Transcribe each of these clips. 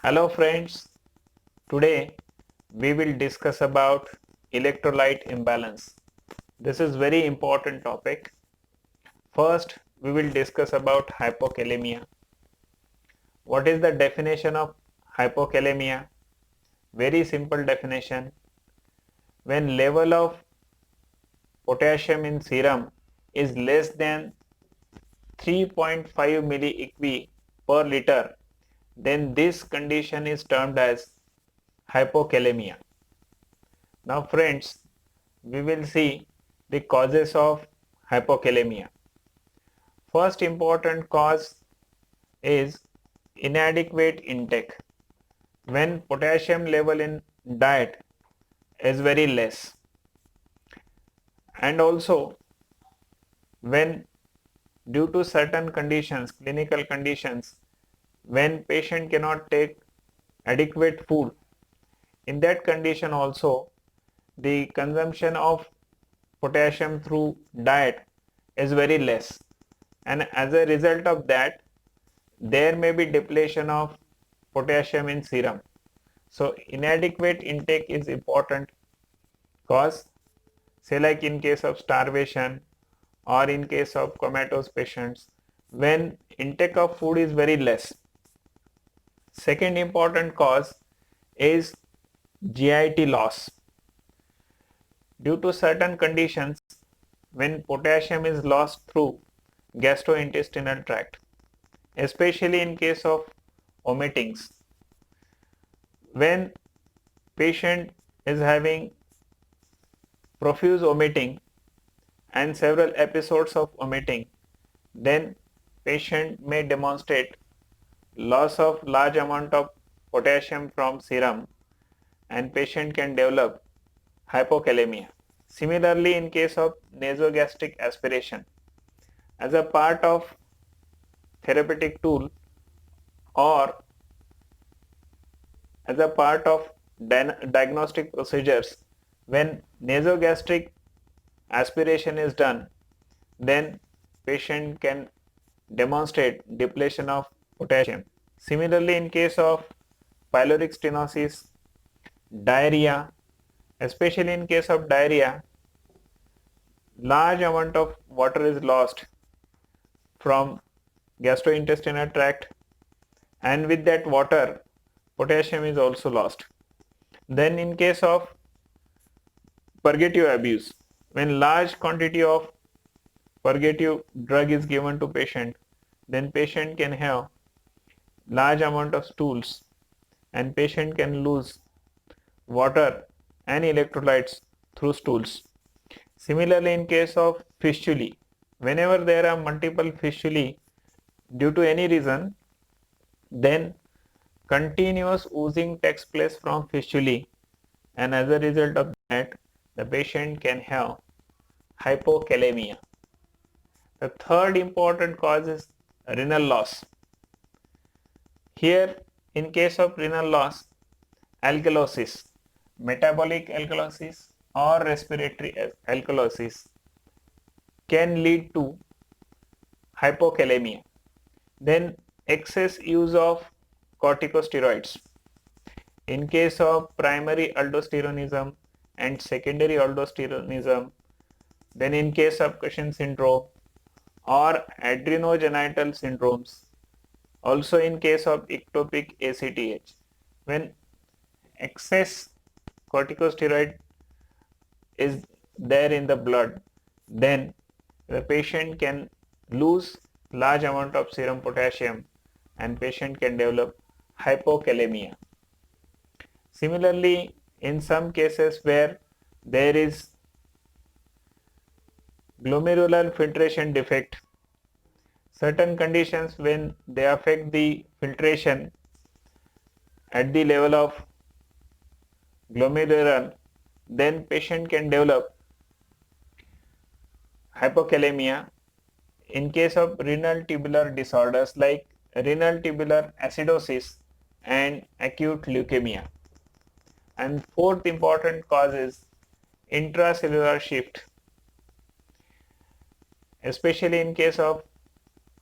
Hello friends, today we will discuss about electrolyte imbalance. This is very important topic. First, we will discuss about hypokalemia. What is the definition of hypokalemia? Very simple definition. When level of potassium in serum is less than 3.5 millieq per liter, then this condition is termed as hypokalemia. Now friends, we will see the causes of hypokalemia. First important cause is inadequate intake. When potassium level in diet is very less, and also when due to certain conditions, clinical conditions, when patient cannot take adequate food, in that condition also the consumption of potassium through diet is very less, and as a result of that there may be depletion of potassium in serum. So inadequate intake is important cause, say like in case of starvation or in case of comatose patients when intake of food is very less. Second important cause is GIT loss. Due to certain conditions, when potassium is lost through gastrointestinal tract, especially in case of vomitings, when patient is having profuse vomiting and several episodes of vomiting, then patient may demonstrate loss of large amount of potassium from serum and patient can develop hypokalemia. Similarly, in case of nasogastric aspiration, as a part of therapeutic tool or as a part of diagnostic procedures, when nasogastric aspiration is done, then patient can demonstrate depletion of potassium. Similarly, in case of pyloric stenosis, diarrhea, especially in case of diarrhea, large amount of water is lost from gastrointestinal tract, and with that water potassium is also lost. Then in case of purgative abuse, when large quantity of purgative drug is given to patient, then patient can have large amount of stools and patient can lose water and electrolytes through stools. Similarly, in case of fistulae, whenever there are multiple fistulae due to any reason, then continuous oozing takes place from fistulae, and as a result of that the patient can have hypokalemia. The third important cause is renal loss. Here in case of renal loss, alkalosis, metabolic alkalosis or respiratory alkalosis can lead to hypokalemia. Then excess use of corticosteroids. In case of primary aldosteronism and secondary aldosteronism, then in case of Cushing syndrome or adrenogenital syndromes, also in case of ectopic ACTH, when excess corticosteroid is there in the blood, then the patient can lose large amount of serum potassium and patient can develop hypokalemia. Similarly, in some cases where there is glomerular filtration defect, certain conditions when they affect the filtration at the level of glomerular, then patient can develop hypokalemia. In case of renal tubular disorders like renal tubular acidosis and acute leukemia. And fourth important cause is intracellular shift, especially in case of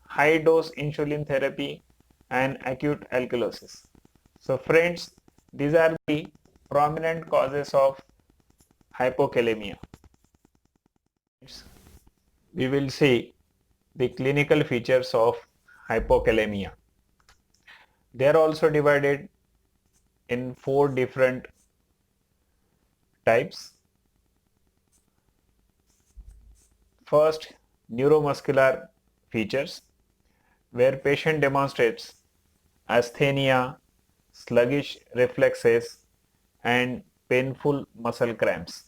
high dose insulin therapy and acute alkalosis. So friends, these are the prominent causes of hypokalemia. We will see the clinical features of hypokalemia. They are also divided in 4 different types. First, neuromuscular features, where patient demonstrates asthenia, sluggish reflexes, and painful muscle cramps.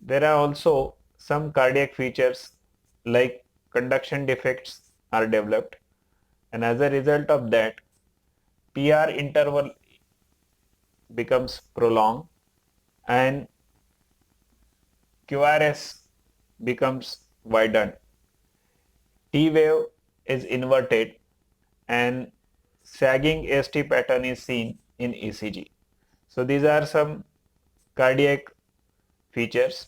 There are also some cardiac features like conduction defects are developed, and as a result of that, PR interval becomes prolonged and QRS becomes widened. T wave is inverted and sagging ST pattern is seen in ECG. So these are some cardiac features.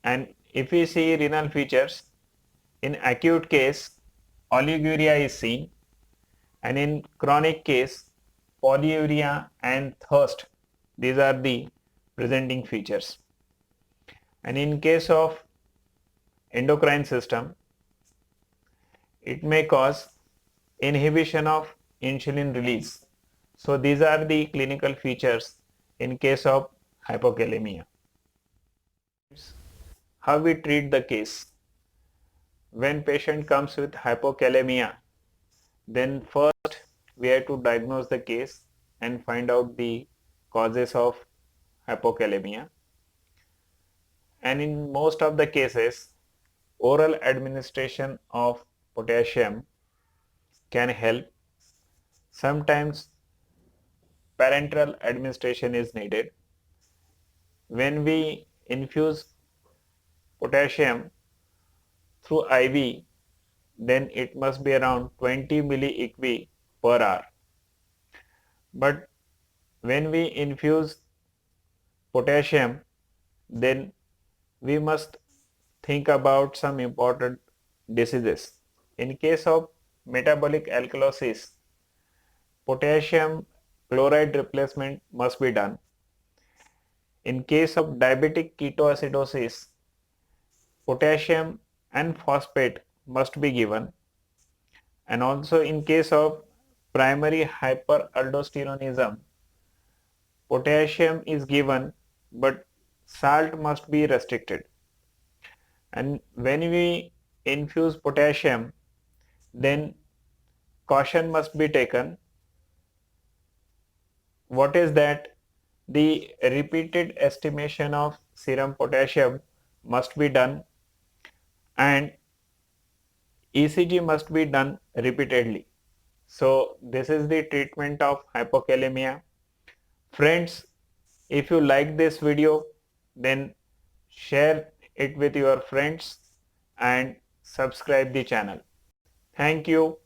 And if we see renal features, in acute case, oliguria is seen, and in chronic case, polyuria and thirst, these are the presenting features. And in case of endocrine system, it may cause inhibition of insulin release. So these are the clinical features in case of hypokalemia. How we treat the case? When patient comes with hypokalemia, then first we have to diagnose the case and find out the causes of hypokalemia. And in most of the cases, oral administration of potassium can help. Sometimes parenteral administration is needed. When we infuse potassium through IV, then it must be around 20 milliequi per hour. But when we infuse potassium, then we must think about some important diseases. In case of metabolic alkalosis, potassium chloride replacement must be done. In case of diabetic ketoacidosis, potassium and phosphate must be given. And also in case of primary hyperaldosteronism, potassium is given but salt must be restricted. And when we infuse potassium, then caution must be taken. What is that? The repeated estimation of serum potassium must be done and ECG must be done repeatedly. So this is the treatment of hypokalemia. Friends, if you like this video, then share it with your friends and subscribe the channel. Thank you.